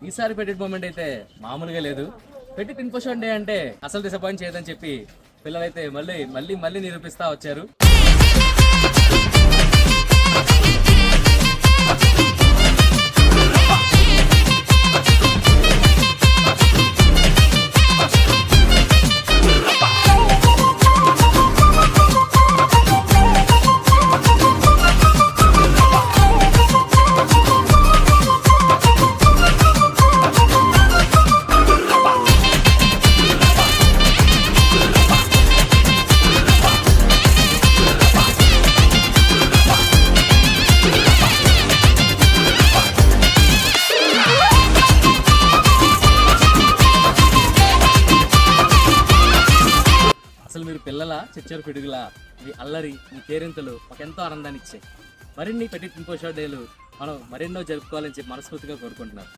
ఈసారి పెట్టి మూమెంట్ అయితే మామూలుగా లేదు. పెట్టి ఇన్ఫో షో డే అంటే అసలు డిసప్పాయింట్ చేయదని చెప్పి పిల్లలైతే మళ్ళీ మళ్ళీ మళ్ళీ నిరూపిస్తా వచ్చారు. అసలు మీరు పిల్లల చిచ్చరు పిడుగుల మీ అల్లరి మీ కేరింతలు మాకెంతో ఆనందాన్ని ఇచ్చాయి. మరిన్ని పెట్టి ఇన్ఫో షో డేలు మనం మరెన్నో జరుపుకోవాలని చెప్పి మనస్ఫూర్తిగా కోరుకుంటున్నాను.